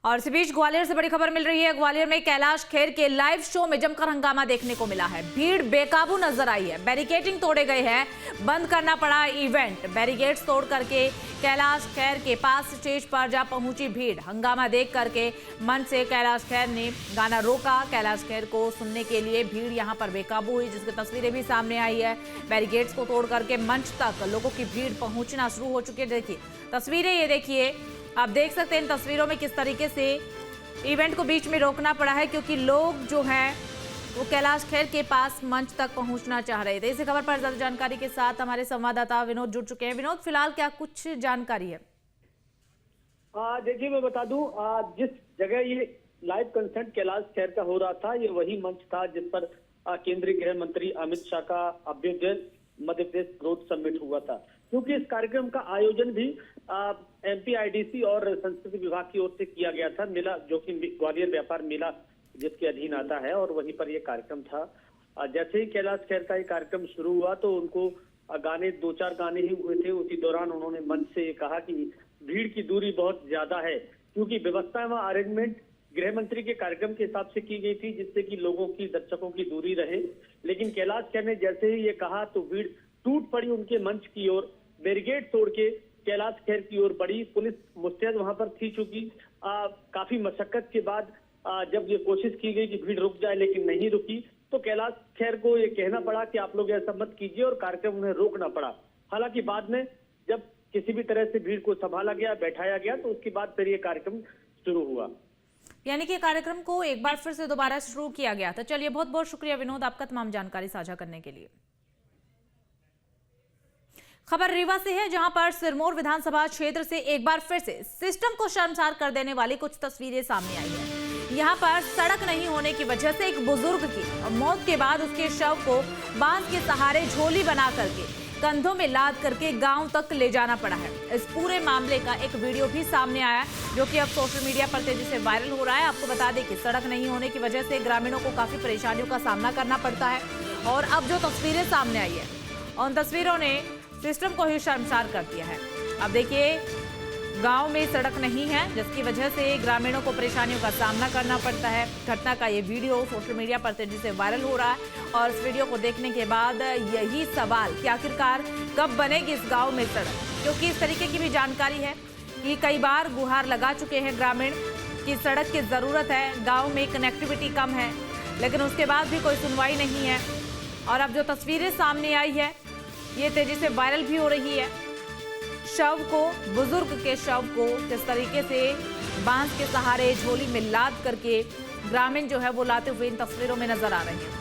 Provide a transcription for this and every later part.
और इसी बीच ग्वालियर से बड़ी खबर मिल रही है। ग्वालियर में कैलाश खेर के लाइव शो में जमकर हंगामा देखने को मिला है। भीड़ बेकाबू नजर आई है, बैरिकेडिंग तोड़े गए हैं, बंद करना पड़ा इवेंट। बैरिकेड्स तोड़ करके कैलाश खेर के पास स्टेज पर जा पहुंची भीड़। हंगामा देख करके मंच से कैलाश खेर ने गाना रोका। कैलाश खेर को सुनने के लिए भीड़ यहां पर बेकाबू हुई, जिसकी तस्वीरें भी सामने आई है। बैरिकेड्स को तोड़ करके मंच तक लोगों की भीड़ पहुंचना शुरू हो चुकी है। देखिए तस्वीरें, ये देखिए, आप देख सकते हैं इन तस्वीरों में किस तरीके से इवेंट को बीच में रोकना पड़ा है, क्योंकि लोग जो हैं वो कैलाश खेर के पास मंच तक पहुंचना चाह रहे थे। इसी खबर पर ज्यादा जानकारी के साथ हमारे संवाददाता विनोद जुड़ चुके हैं। विनोद, फिलहाल क्या कुछ जानकारी है? देखिए, मैं बता दूं, जिस जगह ये लाइव कंसर्ट कैलाश खेर का हो रहा था, ये वही मंच था जिस पर केंद्रीय गृह मंत्री अमित शाह का अभ्युदय मध्य प्रदेश ग्रोथ समिट हुआ था। क्योंकि इस कार्यक्रम का आयोजन भी MPIDC और संस्कृति विभाग की ओर से किया गया था। मेला जो कि ग्वालियर व्यापार मेला जिसके अधीन आता है, और वहीं पर यह कार्यक्रम था। जैसे ही कैलाश खेर का ये कार्यक्रम शुरू हुआ तो उनको गाने, 2-4 गाने ही हुए थे। उसी दौरान उन्होंने मंच से कहा कि भीड़ की दूरी बहुत ज्यादा है, क्योंकि व्यवस्था व अरेंजमेंट गृह मंत्री के कार्यक्रम के हिसाब से की गई थी, जिससे कि लोगों की, दर्शकों की दूरी रहे। लेकिन कैलाश खेर ने जैसे ही ये कहा तो भीड़ टूट पड़ी उनके मंच की ओर। बैरिकेड तोड़ के कैलाश खेर की ओर बढ़ी। पुलिस मुस्तैद वहां पर थी, चूंकि काफी मशक्कत के बाद जब ये कोशिश की गई कि भीड़ रुक जाए, लेकिन नहीं रुकी, तो कैलाश खेर को ये कहना पड़ा कि आप लोग ऐसा मत कीजिए, और कार्यक्रम उन्हें रोकना पड़ा। हालांकि बाद में जब किसी भी तरह से भीड़ को संभाला गया, बैठाया गया, तो उसके बाद फिर ये कार्यक्रम शुरू हुआ। यानी कि कार्यक्रम को एक बार फिर से दोबारा शुरू किया गया था। चलिए, बहुत बहुत शुक्रिया विनोद, आपका तमाम जानकारी साझा करने के लिए। खबर रीवा से है, जहां पर सिरमौर विधानसभा क्षेत्र से एक बार फिर से सिस्टम को शर्मसार कर देने वाली कुछ तस्वीरें सामने आई है। यहां पर सड़क नहीं होने की वजह से एक बुजुर्ग की मौत के बाद उसके शव को बांस के सहारे झोली बना करके कंधों में लाद करके गांव तक ले जाना पड़ा है। इस पूरे मामले का एक वीडियो भी सामने आया, जो कि अब सोशल मीडिया पर तेजी से वायरल हो रहा है। आपको बता दें कि सड़क नहीं होने की वजह से ग्रामीणों को काफी परेशानियों का सामना करना पड़ता है, और अब जो तस्वीरें सामने आई है, उन तस्वीरों ने सिस्टम को ही शर्मसार कर दिया है। अब देखिए, गांव में सड़क नहीं है, जिसकी वजह से ग्रामीणों को परेशानियों का सामना करना पड़ता है। घटना का ये वीडियो सोशल मीडिया पर तेजी से वायरल हो रहा है, और इस वीडियो को देखने के बाद यही सवाल कि आखिरकार कब बनेगी इस गांव में सड़क, क्योंकि इस तरीके की भी जानकारी है कि कई बार गुहार लगा चुके हैं ग्रामीण कि सड़क की जरूरत है, गाँव में कनेक्टिविटी कम है, लेकिन उसके बाद भी कोई सुनवाई नहीं है। और अब जो तस्वीरें सामने आई है, ये तेजी से वायरल भी हो रही है। शव को, बुजुर्ग के शव को किस तरीके से बांस के सहारे झोली में लाद करके ग्रामीण जो है वो लाते हुए इन तस्वीरों में नजर आ रहे हैं।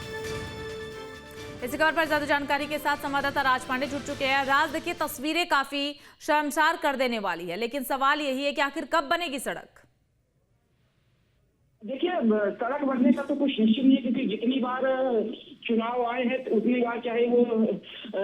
इसी खबर पर ज्यादा जानकारी के साथ संवाददाता राज पांडे जुड़ चुके हैं। राज, देखिए, तस्वीरें काफी शर्मसार कर देने वाली है, लेकिन सवाल यही है कि आखिर कब बनेगी सड़क? देखिए, सड़क बनने का तो कुछ निश्चित नहीं है, क्योंकि जितनी बार चुनाव आए हैं तो उतनी बार, चाहे वो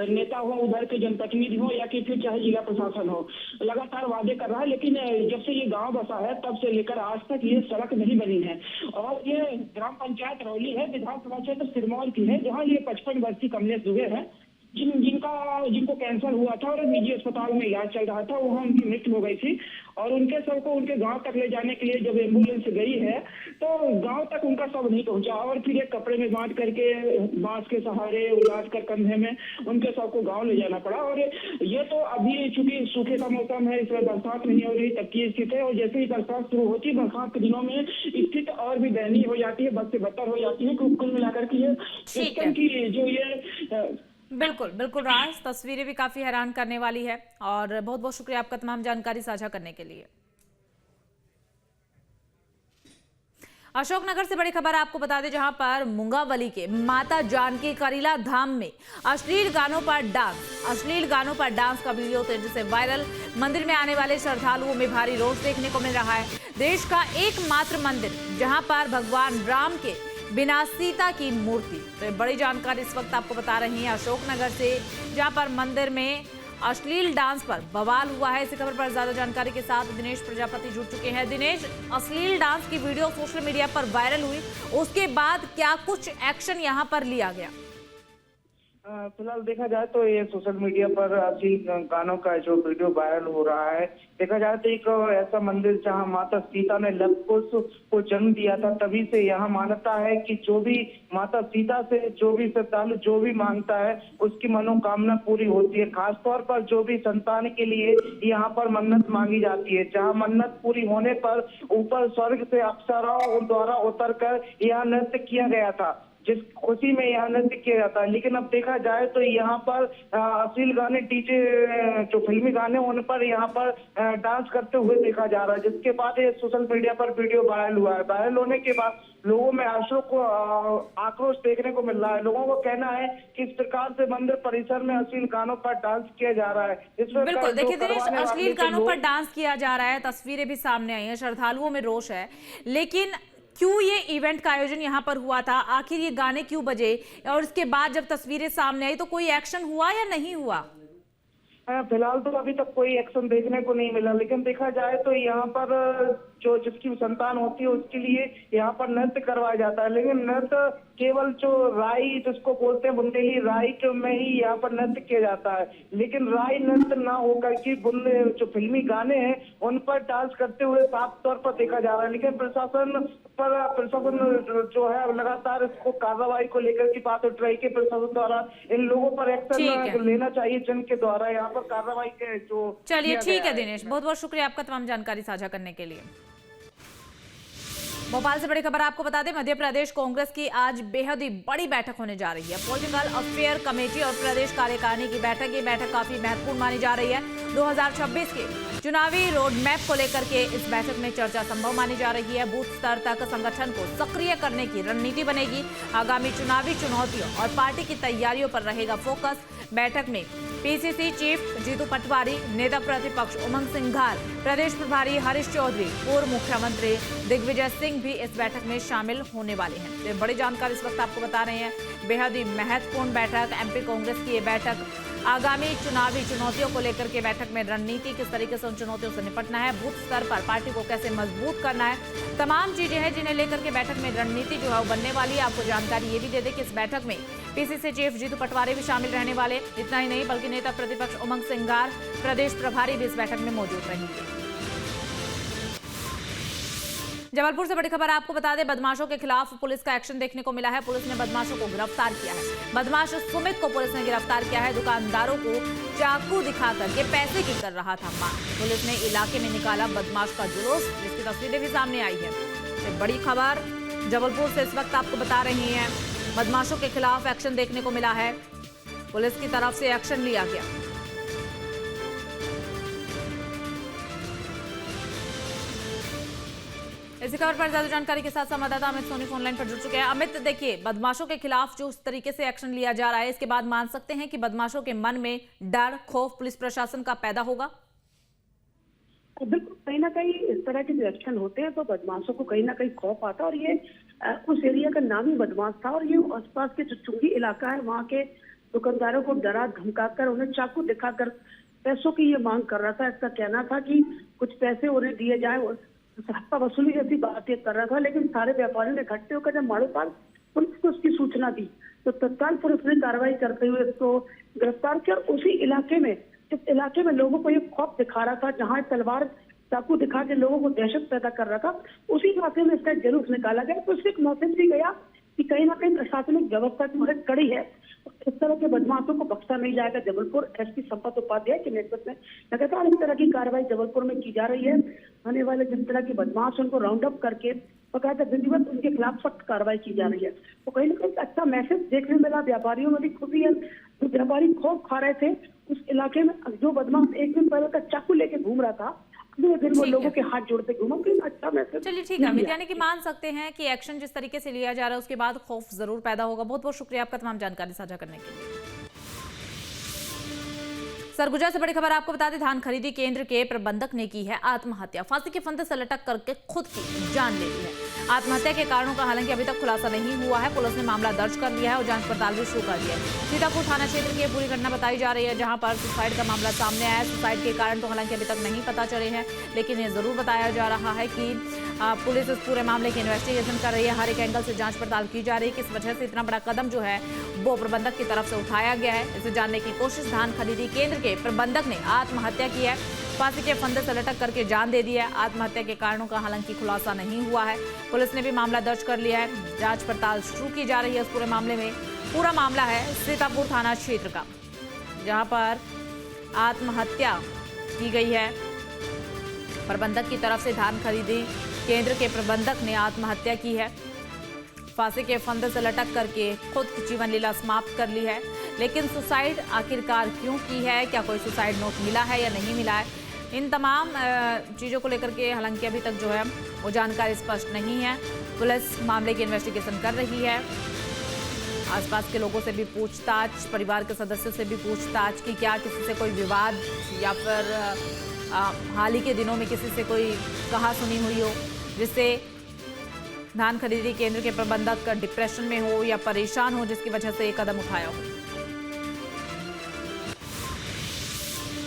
नेता हो, उधर के जनप्रतिनिधि हो, या कि फिर चाहे जिला प्रशासन हो, लगातार वादे कर रहा है। लेकिन जब से ये गांव बसा है तब से लेकर आज तक ये सड़क नहीं बनी है। और ये ग्राम पंचायत रौली है, विधानसभा क्षेत्र सिरमौर की है, जहाँ ये 55 वर्षीय कमलेश दुबे है, जिनको कैंसर हुआ था और निजी अस्पताल में इलाज चल रहा था। वहाँ उनकी मृत्यु हो गई थी, और उनके शव को उनके गांव तक ले जाने के लिए जब एम्बुलेंस गई है तो गांव तक उनका शव नहीं पहुंचा, और फिर एक कपड़े में बांध करके बांस के सहारे उलाद कर कंधे में उनके शव को गांव ले जाना पड़ा। और ये तो अभी चूंकि सूखे का मौसम है, इसमें बरसात नहीं हो रही, तब की स्थिति है। और जैसे ही बरसात शुरू होती है, बरसात के दिनों में स्थिति और भी दयनीय हो जाती है, बद से बदतर हो जाती है। कुल मिलाकर के ये सिस्टम की जो ये बिल्कुल बिल्कुल राज, तस्वीरें भी काफी हैरान करने वाली है, और बहुत बहुत शुक्रिया आपका तमाम जानकारी साझा करने के लिए। अशोकनगर से बड़ी खबर आपको बता दें, जहां पर मुंगावली के माता जानकी करीला धाम में अश्लील गानों पर डांस का वीडियो तेजी से वायरल। मंदिर में आने वाले श्रद्धालुओं में भारी रोष देखने को मिल रहा है। देश का एकमात्र मंदिर जहां पर भगवान राम के बिना सीता की मूर्ति। तो बड़ी जानकारी इस वक्त आपको बता रही है अशोकनगर से, जहां पर मंदिर में अश्लील डांस पर बवाल हुआ है। इसी खबर पर ज्यादा जानकारी के साथ दिनेश प्रजापति जुड़ चुके हैं। दिनेश, अश्लील डांस की वीडियो सोशल मीडिया पर वायरल हुई, उसके बाद क्या कुछ एक्शन यहां पर लिया गया? फिलहाल देखा जाए तो ये सोशल मीडिया पर अश्लील गानों का जो वीडियो वायरल हो रहा है। देखा जाए तो एक ऐसा मंदिर जहां माता सीता ने लव कुश को जन्म दिया था, तभी से यहाँ मान्यता है कि जो भी माता सीता से जो भी श्रद्धालु जो भी मांगता है उसकी मनोकामना पूरी होती है। खासतौर पर जो भी संतान के लिए यहाँ पर मन्नत मांगी जाती है, जहाँ मन्नत पूरी होने पर ऊपर स्वर्ग से अप्सराओं द्वारा उतरकर यहाँ नृत्य किया गया था, जिस खुशी में यहाँ नृत्य किया जाता है। लेकिन अब देखा जाए तो यहाँ पर अश्लील गाने, डीजे जो फिल्मी गाने उन पर यहाँ पर डांस करते हुए देखा जा रहा है, जिसके बाद ये सोशल मीडिया पर वीडियो वायरल हुआ है। वायरल होने के बाद लोगों में आक्रोश देखने को मिल रहा है। लोगों को कहना है कि इस प्रकार से मंदिर परिसर में अश्लील गानों पर डांस किया जा रहा है। बिल्कुल, देखिए दिनेश, अश्लील गानों पर डांस किया जा रहा है, तस्वीरें भी सामने आई हैं, श्रद्धालुओं में रोष है। लेकिन क्यों ये इवेंट का आयोजन यहाँ पर हुआ था, आखिर ये गाने क्यों बजे, और इसके बाद जब तस्वीरें सामने आई तो कोई एक्शन हुआ या नहीं हुआ? फिलहाल तो अभी तक कोई एक्शन देखने को नहीं मिला, लेकिन देखा जाए तो यहाँ पर जो जिसकी संतान होती है उसके लिए यहाँ पर नृत्य करवाया जाता है। लेकिन नृत्य केवल जो राई जिसको बोलते हैं बुंदेली राई के में ही यहाँ पर नृत्य किया जाता है। लेकिन राई नृत्य ना होकर के जो फिल्मी गाने हैं उन पर डांस करते हुए साफ तौर पर देखा जा रहा है। लेकिन प्रशासन जो है लगातार इसको कार्रवाई को लेकर की बात उठ रही है कि प्रशासन द्वारा इन लोगों पर एक्शन लेना चाहिए, जिनके द्वारा यहाँ पर कार्रवाई के जो। चलिए ठीक है दिनेश, बहुत बहुत शुक्रिया आपका तमाम जानकारी साझा करने के लिए। भोपाल से बड़ी खबर आपको बता दें, मध्य प्रदेश कांग्रेस की आज बेहद ही बड़ी बैठक होने जा रही है। पॉलिटिकल अफेयर कमेटी और प्रदेश कार्यकारिणी की बैठक, ये बैठक काफी महत्वपूर्ण मानी जा रही है। 2026 के चुनावी रोड मैप को लेकर के इस बैठक में चर्चा संभव मानी जा रही है। बूथ स्तर तक संगठन को सक्रिय करने की रणनीति बनेगी। आगामी चुनावी चुनौतियों और पार्टी की तैयारियों पर रहेगा फोकस। बैठक में पीसीसी चीफ जीतू पटवारी, नेता प्रतिपक्ष उमंग सिंघार, प्रदेश प्रभारी हरीश चौधरी, पूर्व मुख्यमंत्री दिग्विजय सिंह भी इस बैठक में शामिल होने वाले हैं। तो बड़ी जानकारी इस वक्त आपको बता रहे हैं, बेहद ही महत्वपूर्ण बैठक। एमपी कांग्रेस की ये बैठक आगामी चुनावी चुनौतियों को लेकर के बैठक में रणनीति, किस तरीके से उन चुनौतियों से निपटना है, बूथ स्तर पर पार्टी को कैसे मजबूत करना है, तमाम चीजें हैं जिन्हें लेकर के बैठक में रणनीति जो है वो बनने वाली है। आपको जानकारी ये भी दे दें कि इस बैठक में पीसीसी चीफ जीतू पटवारी भी शामिल रहने वाले। इतना ही नहीं बल्कि नेता प्रतिपक्ष उमंग सिंघार, प्रदेश प्रभारी भी इस बैठक में मौजूद रहेंगे। जबलपुर से बड़ी खबर आपको बता दें, बदमाशों के खिलाफ पुलिस का एक्शन देखने को मिला है। पुलिस ने बदमाशों को गिरफ्तार किया है। बदमाश सुमित को पुलिस ने गिरफ्तार किया है। दुकानदारों को चाकू दिखाकर के पैसे की कर रहा था मांग। पुलिस ने इलाके में निकाला बदमाश का जुलूस, जिसकी तस्वीरें भी सामने आई है। ये बड़ी खबर जबलपुर से इस वक्त आपको बता रही है। बदमाशों के खिलाफ एक्शन देखने को मिला है, पुलिस की तरफ से एक्शन लिया गया। इसी खबर पर ज्यादा जानकारी के साथ संवाददाता अमित सोनी फोन लाइन पर जुड़ चुके हैं। अमित, देखिए, बदमाशों के खिलाफ जो उस तरीके से एक्शन लिया जा रहा है, इसके बाद मान सकते हैं कि बदमाशों के मन में डर, खौफ पुलिस प्रशासन का पैदा होगा? बिल्कुल, कहीं ना कहीं इस तरह के जो एक्शन होते हैं तो बदमाशों को कहीं ना कहीं खौफ आता है। और ये उस एरिया का नाम ही बदमाश था, और ये आसपास के जो चुंगी इलाका है वहाँ के दुकानदारों को डरा धमकाकर, उन्हें चाकू दिखाकर पैसों की ये मांग कर रहा था। इसका कहना था कि कुछ पैसे उन्हें दिए जाए, हफ्ता वसूली जैसी बात ये कर रहा था। लेकिन सारे व्यापारियों ने इकट्ठे होकर जब हमारे पास पुलिस को उसकी सूचना दी तो तत्काल पुलिस ने कार्रवाई करते हुए इसको गिरफ्तार किया। उसी इलाके में, जिस इलाके में लोगों को ये खौफ दिखा रहा था, जहाँ तलवार चाकू दिखा के लोगों को दहशत पैदा कर रहा था, उसी इलाके में इसका जुलूस निकाला गया। तो उससे एक मैसेज भी गया कि कहीं ना कहीं प्रशासनिक व्यवस्था जो है कड़ी है, इस तरह के बदमाशों को बख्शा नहीं जाएगा। जबलपुर एसपी संपत उपाध्याय के नेतृत्व में लगातार इस तरह की कार्रवाई जबलपुर में की जा रही है। आने वाले जिस तरह के बदमाश उनको राउंड अप करके बकायदा विधिवत उनके खिलाफ सख्त कार्रवाई की जा रही है। तो कहीं ना कहीं अच्छा मैसेज देखने मिला, व्यापारियों में भी खुशी है। जो व्यापारी खौफ खा रहे थे उस इलाके में, जो बदमाश एक दिन पहले तक चाकू लेके घूम रहा था, अगले दिन वो लोगों के हाथ जोड़ते घूमा। अच्छा मैसेज। चलिए ठीक है, यानी कि मान सकते हैं कि एक्शन जिस तरीके से लिया जा रहा है उसके बाद खौफ जरूर पैदा होगा। बहुत बहुत शुक्रिया आपका तमाम जानकारी साझा करने के लिए। सरगुजा से बड़ी खबर आपको बता दें, धान खरीदी केंद्र के प्रबंधक ने की है आत्महत्या। फांसी के फंदे से लटक करके खुद की जान ले ली है। आत्महत्या के कारणों का हालांकि अभी तक खुलासा नहीं हुआ है। पुलिस ने मामला दर्ज कर लिया है और जांच पड़ताल भी शुरू कर दी है। सीतापुर थाना क्षेत्र की पूरी घटना बताई जा रही है, जहां पर सुसाइड का मामला सामने आया है। सुसाइड के कारण तो हालांकि अभी तक नहीं पता चले हैं, लेकिन ये जरूर बताया जा रहा है कि पुलिस इस पूरे मामले की इन्वेस्टिगेशन कर रही है। हर एक एंगल से जांच पड़ताल की जा रही है, किस वजह से इतना बड़ा कदम जो है वो प्रबंधक की तरफ से उठाया गया है। इसे जानने की कोशिश धान खरीदी केंद्र के प्रबंधक ने आत्महत्या की है। फांसी के फंदे से लटक करके जान दे दी है। आत्महत्या के कारणों का हालांकि खुलासा नहीं हुआ है। पुलिस ने भी मामला दर्ज कर लिया है। जांच पड़ताल शुरू की जा रही है इस पूरे मामले में। पूरा मामला है सीतापुर थाना क्षेत्र का, जहां पर आत्महत्या की गई है। प्रबंधक की तरफ से धान खरीदी केंद्र के प्रबंधक ने आत्महत्या की है। फांसी के फंदे से लटक करके खुद की जीवन लीला समाप्त कर ली है। लेकिन सुसाइड आखिरकार क्यों की है, क्या कोई सुसाइड नोट मिला है या नहीं मिला है, इन तमाम चीज़ों को लेकर के हालांकि अभी तक जो है वो जानकारी स्पष्ट नहीं है। पुलिस मामले की इन्वेस्टिगेशन कर रही है। आसपास के लोगों से भी पूछताछ, परिवार के सदस्यों से भी पूछताछ की क्या किसी से कोई विवाद या फिर हाल ही के दिनों में किसी से कोई कहा सुनी हुई हो जिससे धान खरीदी केंद्र के प्रबंधक डिप्रेशन में हो या परेशान हो, जिसकी वजह से ये कदम उठाया हो।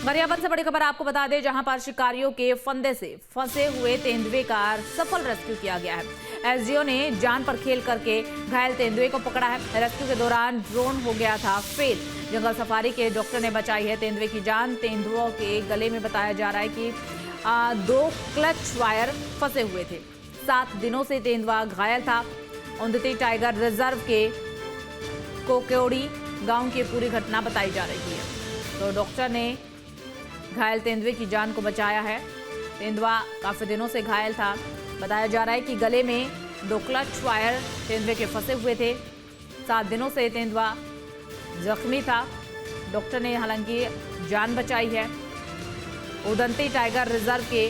गरियाबंद से बड़ी खबर आपको बता दें, जहां पर शिकारियों के फंदे से फंसे हुए तेंदुए का सफल रेस्क्यू किया गया है। एसडीओ ने जान पर खेल करके घायल तेंदुए को पकड़ा है। रेस्क्यू के दौरान ड्रोन हो गया था फेल। जंगल सफारी के डॉक्टर ने बचाई है तेंदुए की जान। तेंदुओं के गले में बताया जा रहा है कि 2 क्लच वायर फंसे हुए थे। 7 दिनों से तेंदुआ घायल था। औंधती टाइगर रिजर्व के कोकेड़ी गांव की पूरी घटना बताई जा रही है। तो डॉक्टर ने घायल तेंदुए की जान को बचाया है। तेंदुआ काफी दिनों से घायल था। बताया जा रहा है कि गले में 2 क्लच वायर तेंदुए के फंसे हुए थे। 7 दिनों से तेंदुआ जख्मी था। डॉक्टर ने हालांकि जान बचाई है। उदंती टाइगर रिजर्व के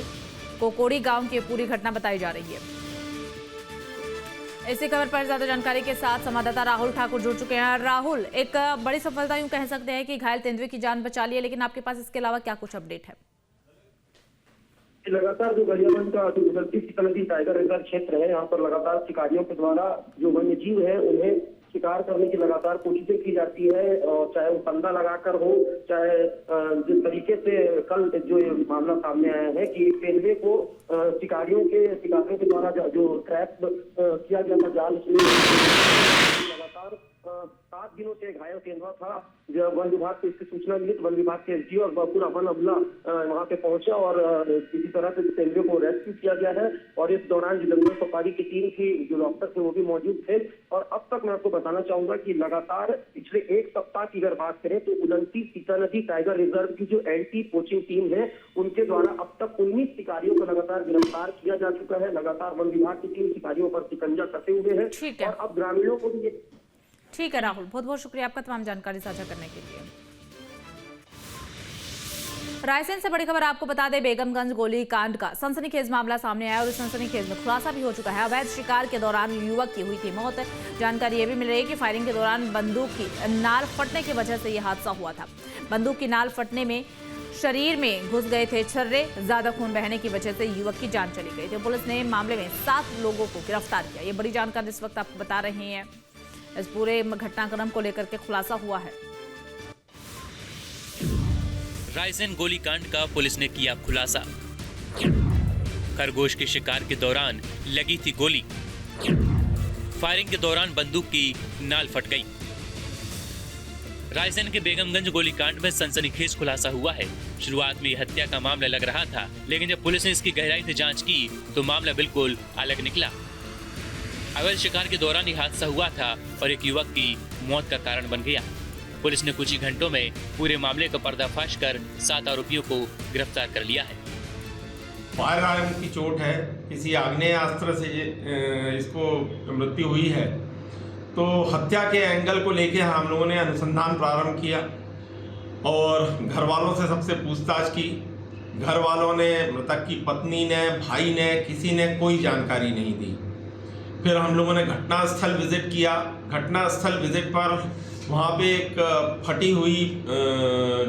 कोकोड़ी गांव की पूरी घटना बताई जा रही है। इसी खबर पर ज्यादा जानकारी के साथ संवाददाता राहुल ठाकुर जुड़ चुके हैं। राहुल, एक बड़ी सफलता यूं कह सकते हैं कि घायल तेंदुए की जान बचा ली है, लेकिन आपके पास इसके अलावा क्या कुछ अपडेट है? लगातार जो गरियाबंद का जो उदंती सीतानदी टाइगर रिजर्व क्षेत्र है, यहाँ पर लगातार शिकारियों के द्वारा जो वन्य जीव है उन्हें शिकार करने की लगातार कोशिशें की जाती है। और चाहे वो फंदा लगाकर हो, चाहे जिस तरीके से कल जो ये मामला सामने आया है कि एक तेंदुए को शिकारियों के द्वारा जो ट्रैप किया गया था जाल, उसमें लगातार 7 दिनों से घायल तेंदुआ था। जब वन विभाग को इसकी सूचना मिली तो वन विभाग के एसडीओ और पूरा वन अमला वहां पे पहुंचा और किसी तरह से तेंदुए को रेस्क्यू किया गया है। और इस दौरान जो जंगल सफारी की टीम थी, जो डॉक्टर थे, वो भी मौजूद थे। और अब तक मैं आपको बताना चाहूंगा कि लगातार पिछले 1 सप्ताह की अगर बात करें तो उदंती सीतानदी टाइगर रिजर्व की जो एंटी पोचिंग टीम है, उनके द्वारा अब तक 19 शिकारियों को लगातार गिरफ्तार किया जा चुका है। लगातार वन विभाग की टीम शिकारियों पर शिकंजा कसते हुए है। और अब ग्रामीणों को भी ठीक है राहुल, बहुत बहुत शुक्रिया आपका तमाम जानकारी साझा करने के लिए। रायसेन से बड़ी खबर आपको बता दें, बेगमगंज गोली कांड का सनसनीखेज मामला सामने आया और इस सनसनीखेज में खुलासा भी हो चुका है। अवैध शिकार के दौरान युवक की हुई थी मौत। जानकारी ये भी मिल रही है कि फायरिंग के दौरान बंदूक की नाल फटने की वजह से यह हादसा हुआ था। बंदूक की नाल फटने में शरीर में घुस गए थे छर्रे। ज्यादा खून बहने की वजह से युवक की जान चली गई थी। पुलिस ने मामले में 7 लोगों को गिरफ्तार किया। ये बड़ी जानकारी इस वक्त आपको बता रहे हैं। इस पूरे घटनाक्रम को लेकर के खुलासा हुआ है। रायसेन गोलीकांड का पुलिस ने किया खुलासा। खरगोश के शिकार के दौरान लगी थी गोली। फायरिंग के दौरान बंदूक की नाल फट गई। रायसेन के बेगमगंज गोलीकांड में सनसनीखेज खुलासा हुआ है। शुरुआत में हत्या का मामला लग रहा था, लेकिन जब पुलिस ने इसकी गहराई से जांच की तो मामला बिल्कुल अलग निकला। अवैध शिकार के दौरान ये हादसा हुआ था और एक युवक की मौत का कारण बन गया। पुलिस ने कुछ ही घंटों में पूरे मामले का पर्दाफाश कर 7 आरोपियों को गिरफ्तार कर लिया है। फायर आर्म की चोट है, किसी आग्नेय अस्त्र से इसको मृत्यु हुई है। तो हत्या के एंगल को लेके हम लोगों ने अनुसंधान प्रारंभ किया और घर वालों से सबसे पूछताछ की। घर वालों ने, मृतक की पत्नी ने, भाई ने, किसी ने कोई जानकारी नहीं दी। फिर हम लोगों ने घटनास्थल विजिट किया। घटनास्थल विजिट पर वहाँ पे एक फटी हुई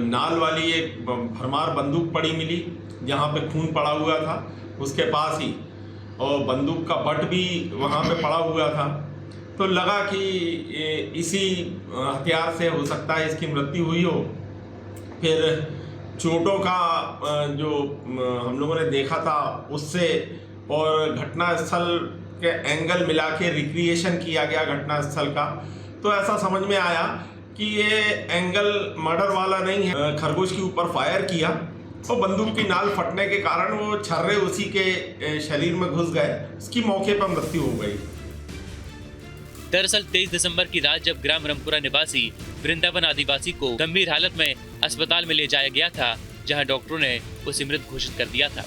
नाल वाली एक भरमार बंदूक पड़ी मिली, जहाँ पे खून पड़ा हुआ था उसके पास ही, और बंदूक का बट भी वहाँ पे पड़ा हुआ था। तो लगा कि इसी हथियार से हो सकता है इसकी मृत्यु हुई हो। फिर चोटों का जो हम लोगों ने देखा था उससे और घटनास्थल के एंगल मिला के रिक्रिएशन किया गया घटनास्थल का, तो ऐसा समझ में आया कि ये एंगल मर्डर वाला नहीं है। खरगोश के ऊपर फायर किया और बंदूक की नाल फटने के कारण वो छर्रे उसी के शरीर में घुस गए, उसकी मौके पर मृत्यु हो गई। दरअसल 23 दिसंबर की रात जब ग्राम रामपुरा निवासी वृंदावन आदिवासी को गंभीर हालत में अस्पताल में ले जाया गया था, जहां डॉक्टरों ने उसे मृत घोषित कर दिया था।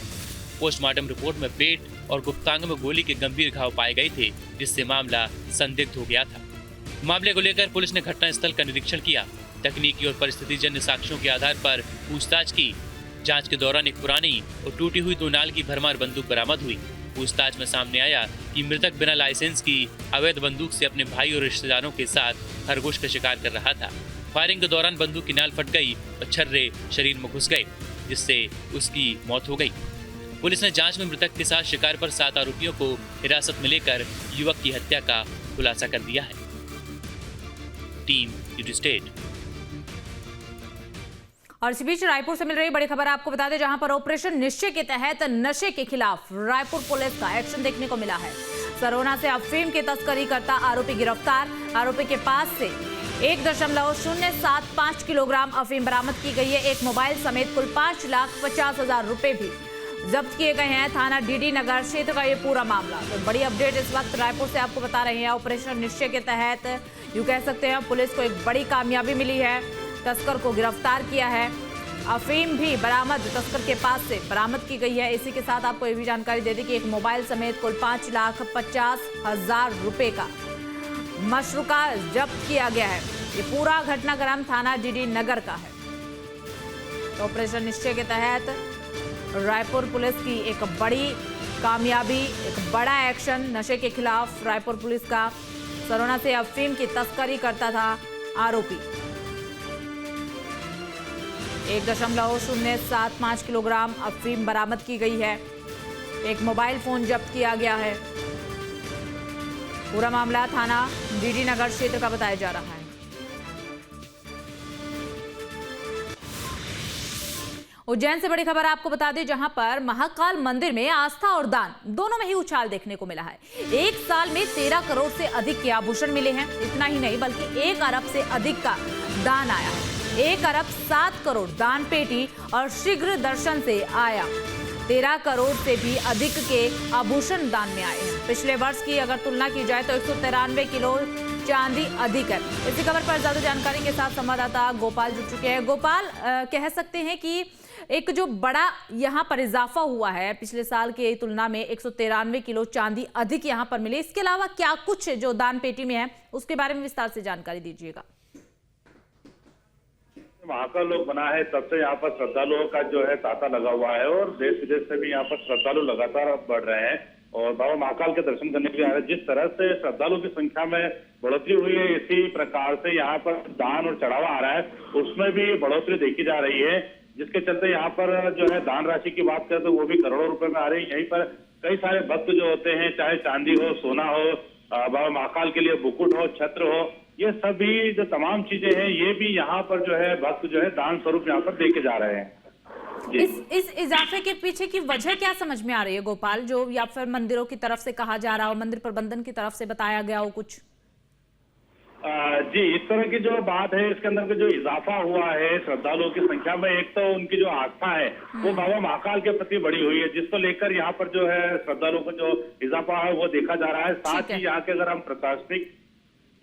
पोस्टमार्टम रिपोर्ट में पेट और गुप्तांग में गोली के गंभीर घाव पाए गए थे, जिससे मामला संदिग्ध हो गया था। मामले को लेकर पुलिस ने घटनास्थल का निरीक्षण किया, तकनीकी और परिस्थितिजन्य साक्ष्यों के आधार पर पूछताछ की। जांच के दौरान एक पुरानी और टूटी हुई 2 नाल की भरमार बंदूक बरामद हुई। पूछताछ में सामने आया कि मृतक बिना लाइसेंस की अवैध बंदूक से अपने भाई और रिश्तेदारों के साथ खरगोश का शिकार कर रहा था। फायरिंग के दौरान बंदूक की नाल फट गई और छर्रे शरीर में घुस गए, जिससे उसकी मौत हो गई। पुलिस ने जांच में मृतक के साथ शिकार पर 7 आरोपियों को हिरासत में लेकर युवक की हत्या का खुलासा कर दिया है। Team UT state. और इसी बीच रायपुर से मिल रही बड़ी खबर आपको बता दें, जहां पर ऑपरेशन निश्चय के तहत नशे के खिलाफ रायपुर पुलिस का एक्शन देखने को मिला है। सरोना से अफीम की तस्करी करता आरोपी गिरफ्तार। आरोपी के पास से 1.075 किलोग्राम अफीम बरामद की गई है। एक मोबाइल समेत कुल 5,50,000 रुपए भी जब्त किए गए हैं। थाना डीडी नगर क्षेत्र का ये पूरा मामला। तो बड़ी अपडेट इस वक्त रायपुर से आपको बता रहे हैं। ऑपरेशन निश्चय के तहत यूं कह सकते हैं पुलिस को एक बड़ी कामयाबी मिली है। तस्कर को गिरफ्तार किया है। अफीम भी बरामद तस्कर के पास से बरामद की गई है। इसी के साथ आपको ये भी जानकारी दे दी कि एक मोबाइल समेत कुल 5,50,000 रुपए का मशरूका जब्त किया गया है। ये पूरा घटनाक्रम थाना डीडी नगर का है। तो ऑपरेशन निश्चय के तहत रायपुर पुलिस की एक बड़ी कामयाबी, एक बड़ा एक्शन नशे के खिलाफ रायपुर पुलिस का। सरोना से अफीम की तस्करी करता था आरोपी। 1.075 किलोग्राम अफीम बरामद की गई है। एक मोबाइल फोन जब्त किया गया है। पूरा मामला थाना डीडी नगर क्षेत्र का बताया जा रहा है। उज्जैन से बड़ी खबर आपको बता दें, जहां पर महाकाल मंदिर में आस्था और दान दोनों में ही उछाल देखने को मिला है। एक साल में 13 करोड़ से अधिक के आभूषण मिले हैं। इतना ही नहीं बल्कि 1 अरब से अधिक का दान आया है। 1 अरब 7 करोड़ दान पेटी और शीघ्र दर्शन से आया। 13 करोड़ से भी अधिक के आभूषण दान में आए हैं। पिछले वर्ष की अगर तुलना की जाए तो 193 किलो चांदी अधिक है। इसी खबर पर ज्यादा जानकारी के साथ संवाददाता गोपाल जुड़ चुके हैं। गोपाल, कह सकते हैं कि एक जो बड़ा यहाँ पर इजाफा हुआ है पिछले साल की तुलना में, 193 किलो चांदी अधिक यहाँ पर मिले। इसके अलावा क्या कुछ जो दान पेटी में है उसके बारे में विस्तार से जानकारी दीजिएगा। महाकाल लोक बना है तब से यहाँ पर श्रद्धालुओं का जो है तांता लगा हुआ है और देश विदेश से भी यहाँ पर श्रद्धालु लगातार बढ़ रहे हैं और बाबा महाकाल के दर्शन करने के लिए आ रहे हैं। जिस तरह से श्रद्धालुओं की संख्या में बढ़ोतरी हुई है, इसी प्रकार से यहाँ पर दान और चढ़ावा आ रहा है, उसमें भी बढ़ोतरी देखी जा रही है, जिसके चलते यहाँ पर जो है दान राशि की बात करें तो वो भी करोड़ों रुपए में आ रही है। यहीं पर कई सारे भक्त जो होते हैं, चाहे चांदी हो, सोना हो, बाबा महाकाल के लिए बुकुट हो, छत्र हो, ये सभी जो तमाम चीजें हैं ये भी यहाँ पर जो है भक्त जो है दान स्वरूप यहाँ पर देके जा रहे हैं। इस इजाफे के पीछे की वजह क्या समझ में आ रही है गोपाल, जो या फिर मंदिरों की तरफ से कहा जा रहा हो, मंदिर प्रबंधन की तरफ से बताया गया हो कुछ? जी, इस तरह की जो बात है, इसके अंदर जो इजाफा हुआ है श्रद्धालुओं की संख्या में, एक तो उनकी जो आस्था है वो बाबा महाकाल के प्रति बढ़ी हुई है, जिसको लेकर यहाँ पर जो है श्रद्धालुओं का जो इजाफा है वो देखा जा रहा है। साथ ही यहाँ के अगर हम प्रशासनिक,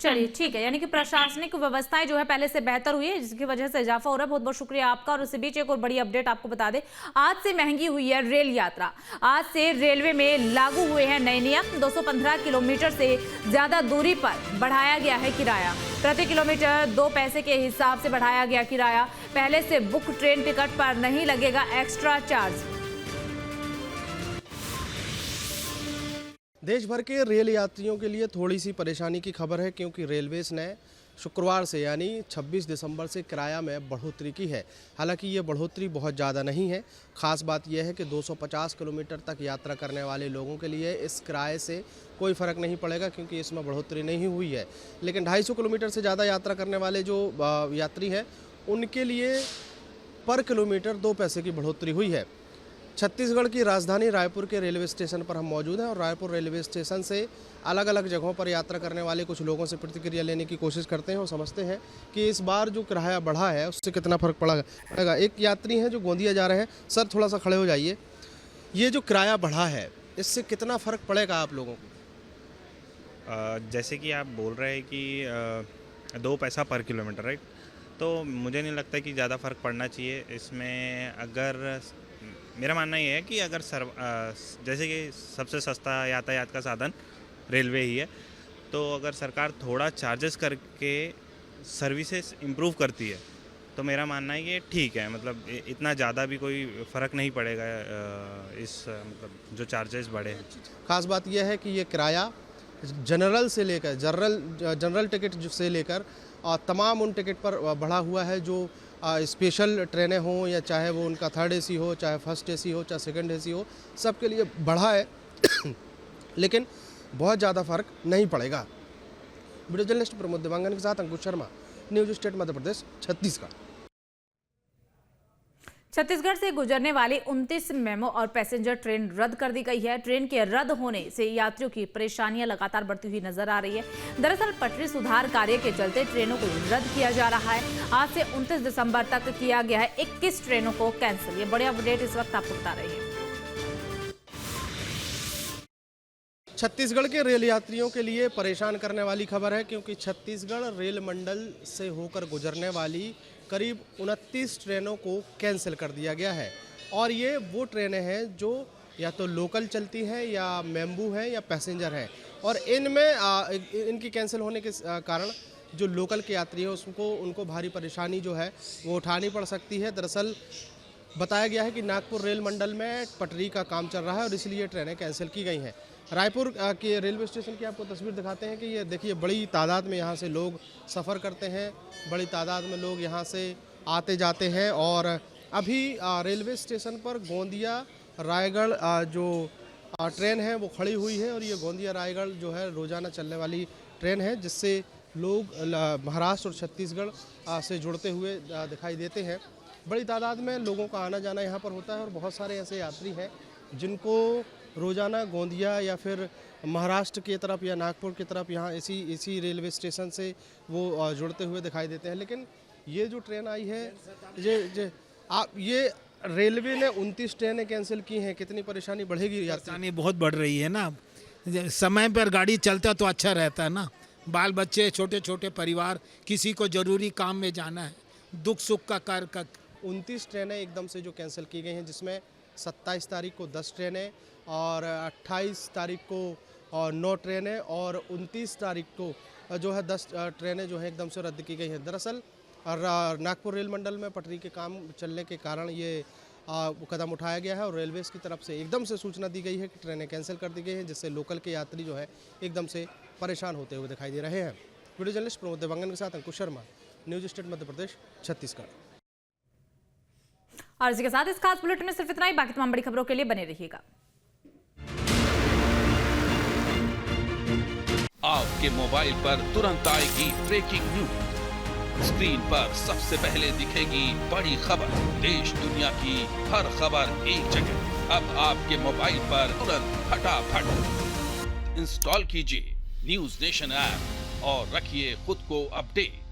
चलिए ठीक है, यानी कि प्रशासनिक व्यवस्थाएं जो है पहले से बेहतर हुई है, जिसकी वजह से इजाफा हो रहा है। बहुत बहुत शुक्रिया आपका। और इसी बीच एक और बड़ी अपडेट आपको बता दें, आज से महंगी हुई है रेल यात्रा। आज से रेलवे में लागू हुए हैं नए नियम। 215 किलोमीटर से ज्यादा दूरी पर बढ़ाया गया है किराया। प्रति किलोमीटर 2 पैसे के हिसाब से बढ़ाया गया किराया। पहले से बुक ट्रेन टिकट पर नहीं लगेगा एक्स्ट्रा चार्ज। देश भर के रेल यात्रियों के लिए थोड़ी सी परेशानी की खबर है, क्योंकि रेलवेज ने शुक्रवार से यानी 26 दिसंबर से किराया में बढ़ोतरी की है। हालांकि ये बढ़ोतरी बहुत ज़्यादा नहीं है। ख़ास बात यह है कि 250 किलोमीटर तक यात्रा करने वाले लोगों के लिए इस किराए से कोई फ़र्क नहीं पड़ेगा, क्योंकि इसमें बढ़ोतरी नहीं हुई है। लेकिन 250 किलोमीटर से ज़्यादा यात्रा करने वाले जो यात्री हैं उनके लिए पर किलोमीटर 2 पैसे की बढ़ोतरी हुई है। छत्तीसगढ़ की राजधानी रायपुर के रेलवे स्टेशन पर हम मौजूद हैं और रायपुर रेलवे स्टेशन से अलग अलग जगहों पर यात्रा करने वाले कुछ लोगों से प्रतिक्रिया लेने की कोशिश करते हैं और समझते हैं कि इस बार जो किराया बढ़ा है उससे कितना फ़र्क पड़ेगा। एक यात्री हैं जो गोंदिया जा रहे हैं। सर थोड़ा सा खड़े हो जाइए। ये जो किराया बढ़ा है इससे कितना फ़र्क पड़ेगा आप लोगों को? जैसे कि आप बोल रहे हैं कि 2 पैसा पर किलोमीटर, राइट, तो मुझे नहीं लगता कि ज़्यादा फ़र्क पड़ना चाहिए इसमें। अगर मेरा मानना ये है कि अगर जैसे कि सबसे सस्ता यातायात का साधन रेलवे ही है, तो अगर सरकार थोड़ा चार्जेस करके सर्विसेज इम्प्रूव करती है तो मेरा मानना है ये ठीक है। मतलब इतना ज़्यादा भी कोई फ़र्क नहीं पड़ेगा इस मतलब जो चार्जेस बढ़े हैं। ख़ास बात यह है कि ये किराया जनरल से लेकर जनरल टिकट से लेकर तमाम उन टिकट पर बढ़ा हुआ है जो स्पेशल ट्रेनें हों या चाहे वो उनका 3rd AC हो, चाहे 1st AC हो, चाहे 2nd AC हो, सबके लिए बढ़ा है लेकिन बहुत ज़्यादा फ़र्क नहीं पड़ेगा। वीडियो जर्नलिस्ट प्रमोद देवांगन के साथ अंकुश शर्मा, न्यूज स्टेट मध्य प्रदेश, छत्तीसगढ़। छत्तीसगढ़ से गुजरने वाली 29 मेमो और पैसेंजर ट्रेन रद्द कर दी गई है। ट्रेन के रद्द होने से यात्रियों की परेशानियां लगातार बढ़ती हुई नजर आ रही है। दरअसल पटरी सुधार कार्य के चलते ट्रेनों को रद्द किया जा रहा है। आज से 29 दिसंबर तक किया गया है 21 ट्रेनों को कैंसिल। ये बड़ी अपडेट इस वक्त आपको बता रही है। छत्तीसगढ़ के रेल यात्रियों के लिए परेशान करने वाली खबर है, क्योंकि छत्तीसगढ़ रेल मंडल से होकर गुजरने वाली करीब 29 ट्रेनों को कैंसिल कर दिया गया है। और ये वो ट्रेनें हैं जो या तो लोकल चलती हैं या मेम्बू हैं या पैसेंजर हैं। और इनमें इनकी कैंसिल होने के कारण जो लोकल के यात्री हैं उनको भारी परेशानी जो है वो उठानी पड़ सकती है। दरअसल बताया गया है कि नागपुर रेल मंडल में पटरी का काम चल रहा है और इसलिए ट्रेनें कैंसिल की गई हैं। रायपुर के रेलवे स्टेशन की आपको तस्वीर दिखाते हैं कि ये देखिए बड़ी तादाद में यहाँ से लोग सफ़र करते हैं, बड़ी तादाद में लोग यहाँ से आते जाते हैं। और अभी रेलवे स्टेशन पर गोंदिया रायगढ़ जो ट्रेन है वो खड़ी हुई है और ये गोंदिया रायगढ़ जो है रोज़ाना चलने वाली ट्रेन है, जिससे लोग महाराष्ट्र और छत्तीसगढ़ से जुड़ते हुए दिखाई देते हैं। बड़ी तादाद में लोगों का आना जाना यहाँ पर होता है और बहुत सारे ऐसे यात्री हैं जिनको रोज़ाना गोंदिया या फिर महाराष्ट्र की तरफ या नागपुर की तरफ यहाँ इसी रेलवे स्टेशन से वो जुड़ते हुए दिखाई देते हैं। लेकिन ये जो ट्रेन आई है ये रेलवे ने 29 ट्रेनें कैंसिल की हैं। कितनी परेशानी बढ़ेगी? परेशानी बहुत बढ़ रही है ना। समय पर गाड़ी चलता तो अच्छा रहता है ना। बाल बच्चे, छोटे छोटे परिवार, किसी को ज़रूरी काम में जाना है, दुख सुख का कार्य का। 29 ट्रेनें एकदम से जो कैंसिल की गई हैं, जिसमें 27 तारीख को 10 ट्रेनें और 28 तारीख को 9 ट्रेनें और 29 तारीख को जो है 10 ट्रेनें जो है एकदम से रद्द की गई हैं। दरअसल नागपुर रेल मंडल में पटरी के काम चलने के कारण ये कदम उठाया गया है और रेलवेज़ की तरफ से एकदम से सूचना दी गई है कि ट्रेनें कैंसिल कर दी गई हैं, जिससे लोकल के यात्री जो है एकदम से परेशान होते हुए दिखाई दे रहे हैं। वीडियो जर्नलिस्ट प्रमोद देवांगन के साथ अंकुश शर्मा, न्यूज स्टेट मध्य प्रदेश, छत्तीसगढ़। और इसी के साथ इस खास बुलेटिन में सिर्फ इतना ही। बाकी तमाम बड़ी खबरों के लिए बने रहिएगा। आपके मोबाइल पर तुरंत आएगी ब्रेकिंग न्यूज। स्क्रीन पर सबसे पहले दिखेगी बड़ी खबर। देश दुनिया की हर खबर एक जगह। अब आपके मोबाइल पर तुरंत फटाफट इंस्टॉल कीजिए न्यूज नेशन ऐप और रखिए खुद को अपडेट।